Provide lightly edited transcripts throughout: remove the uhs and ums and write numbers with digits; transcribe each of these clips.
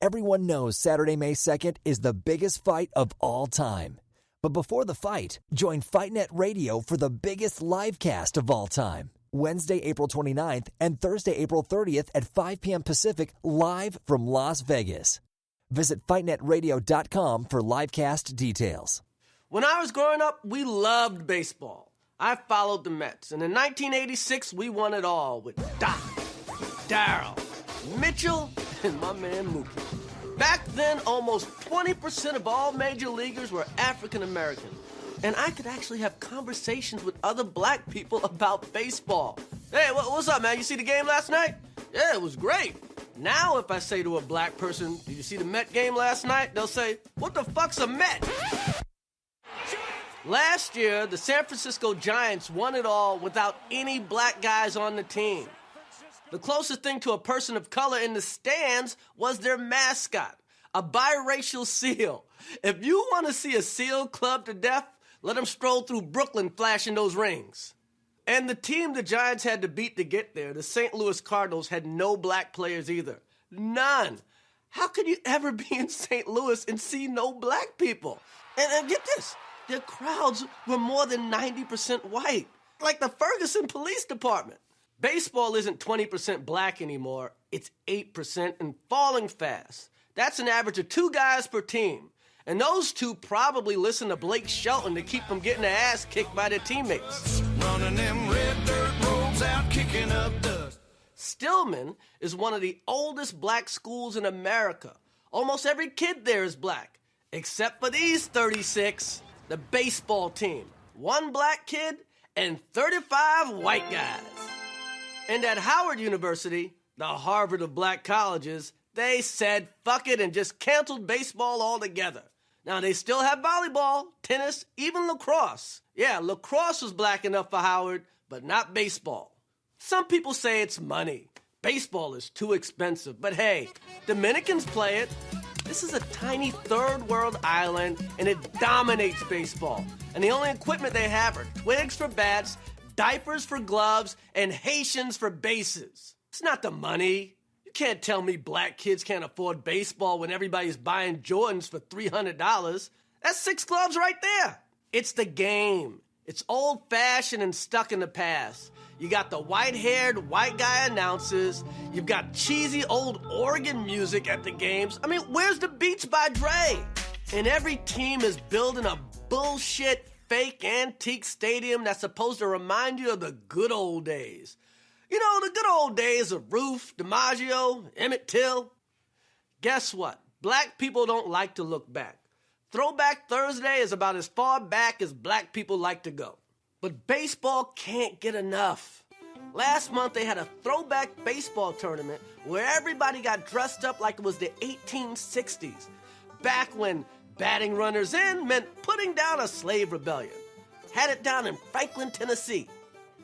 Everyone knows Saturday, May 2nd is the biggest fight of all time. But before the fight, join FightNet Radio for the biggest live cast of all time. Wednesday, April 29th and Thursday, April 30th at 5 p.m. Pacific, live from Las Vegas. Visit FightNetRadio.com for livecast details. When I was growing up, we loved baseball. I followed the Mets, and in 1986, we won it all with Doc, Darryl, Mitchell, and my man Mookie. Back then, almost 20% of all major leaguers were African American, and I could actually have conversations with other black people about baseball. Hey, what's up, man? You see the game last night? Yeah, it was great. Now, if I say to a black person, did you see the Met game last night? They'll say, what the fuck's a Met? Last year, the San Francisco Giants won it all without any black guys on the team. The closest thing to a person of color in the stands was their mascot, a biracial seal. If you want to see a seal clubbed to death, let them stroll through Brooklyn flashing those rings. And the team the Giants had to beat to get there, the St. Louis Cardinals, had no black players either. None. How could you ever be in St. Louis and see no black people? And get this. Their crowds were more than 90% white, like the Ferguson Police Department. Baseball isn't 20% black anymore. It's 8% and falling fast. That's an average of 2 guys per team. And those 2 probably listen to Blake Shelton to keep from getting their ass kicked by their teammates. Running them red dirt roads out, kicking up dust. Stillman is one of the oldest black schools in America. Almost every kid there is black, except for these 36. The baseball team, 1 black kid and 35 white guys. And at Howard University, the Harvard of black colleges, they said fuck it and just canceled baseball altogether. Now they still have volleyball, tennis, even lacrosse. Yeah, lacrosse was black enough for Howard, but not baseball. Some people say it's money. Baseball is too expensive, but hey, Dominicans play it. This is a tiny third world island, and it dominates baseball. And the only equipment they have are twigs for bats, diapers for gloves, and Haitians for bases. It's not the money. You can't tell me black kids can't afford baseball when everybody's buying Jordans for $300. That's 6 gloves right there. It's the game. It's old-fashioned and stuck in the past. You got the white-haired white guy announcers. You've got cheesy old organ music at the games. I mean, where's the Beats by Dre? And every team is building a bullshit, fake, antique stadium that's supposed to remind you of the good old days. You know, the good old days of Ruth, DiMaggio, Emmett Till. Guess what? Black people don't like to look back. Throwback Thursday is about as far back as black people like to go. But baseball can't get enough. Last month, they had a throwback baseball tournament where everybody got dressed up like it was the 1860s, back when batting runners in meant putting down a slave rebellion. Had it down in Franklin, Tennessee,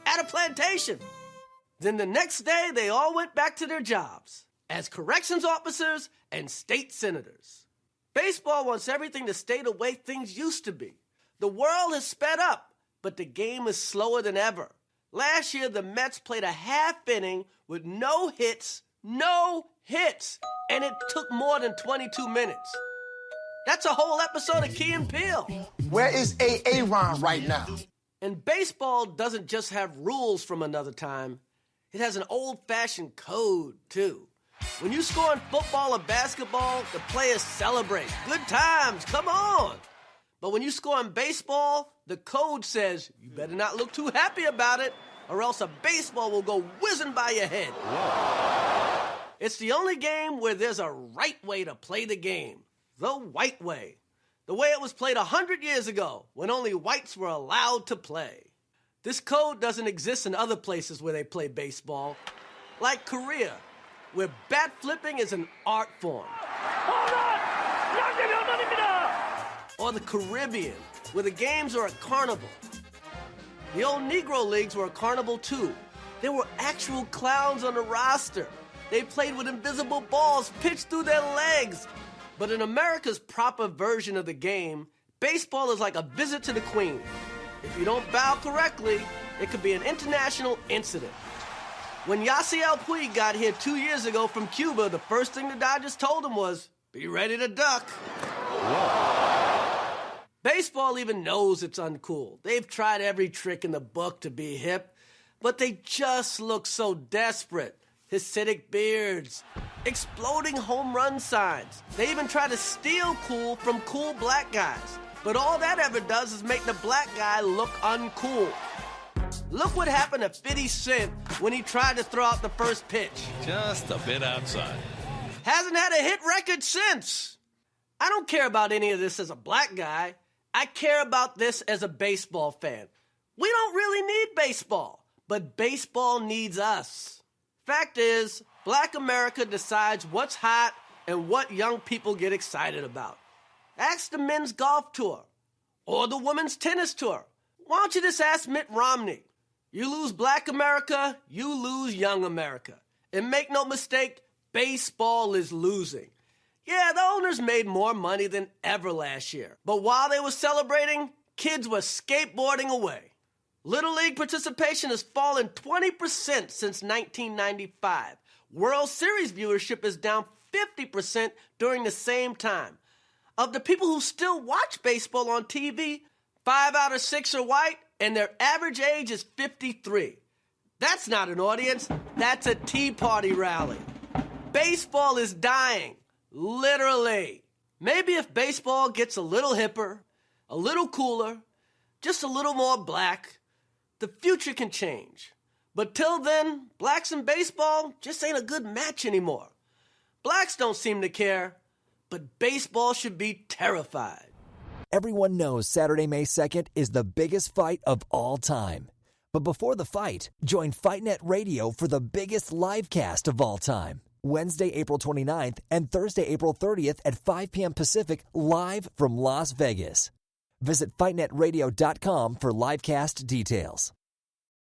at a plantation. Then the next day, they all went back to their jobs as corrections officers and state senators. Baseball wants everything to stay the way things used to be. The world has sped up, but the game is slower than ever. Last year, the Mets played a half inning with no hits, and it took more than 22 minutes. That's a whole episode of Key and Peele. Where is Aaron right now? And baseball doesn't just have rules from another time. It has an old-fashioned code, too. When you score in football or basketball, the players celebrate. Good times, come on. But when you score in baseball, the code says you better not look too happy about it, or else a baseball will go whizzing by your head. Whoa. It's the only game where there's a right way to play the game. The white way. The way it was played 100 years ago, when only whites were allowed to play. This code doesn't exist in other places where they play baseball, like Korea, where bat flipping is an art form. Or the Caribbean, where the games are a carnival. The old Negro leagues were a carnival too. There were actual clowns on the roster. They played with invisible balls pitched through their legs. But in America's proper version of the game, baseball is like a visit to the Queen. If you don't bow correctly, it could be an international incident. When Yasiel Puig got here 2 years ago from Cuba, the first thing the Dodgers told him was, be ready to duck. Whoa. Baseball even knows it's uncool. They've tried every trick in the book to be hip, but they just look so desperate. Hasidic beards, exploding home run signs. They even try to steal cool from cool black guys. But all that ever does is make the black guy look uncool. Look what happened to 50 Cent when he tried to throw out the first pitch. Just a bit outside. Hasn't had a hit record since. I don't care about any of this as a black guy. I care about this as a baseball fan. We don't really need baseball, but baseball needs us. Fact is, Black America decides what's hot and what young people get excited about. Ask the men's golf tour or the women's tennis tour. Why don't you just ask Mitt Romney? You lose Black America, you lose young America. And make no mistake, baseball is losing. Yeah, the owners made more money than ever last year. But while they were celebrating, kids were skateboarding away. Little League participation has fallen 20% since 1995. World Series viewership is down 50% during the same time. Of the people who still watch baseball on TV, 5 out of 6 are white, and their average age is 53. That's not an audience, that's a Tea Party rally. Baseball is dying, literally. Maybe if baseball gets a little hipper, a little cooler, just a little more black, the future can change. But till then, blacks and baseball just ain't a good match anymore. Blacks don't seem to care, but baseball should be terrified. Everyone knows Saturday, May 2nd is the biggest fight of all time. But before the fight, join FightNet Radio for the biggest live cast of all time. Wednesday, April 29th and Thursday, April 30th at 5 p.m. Pacific, live from Las Vegas. Visit FightNetRadio.com for live cast details.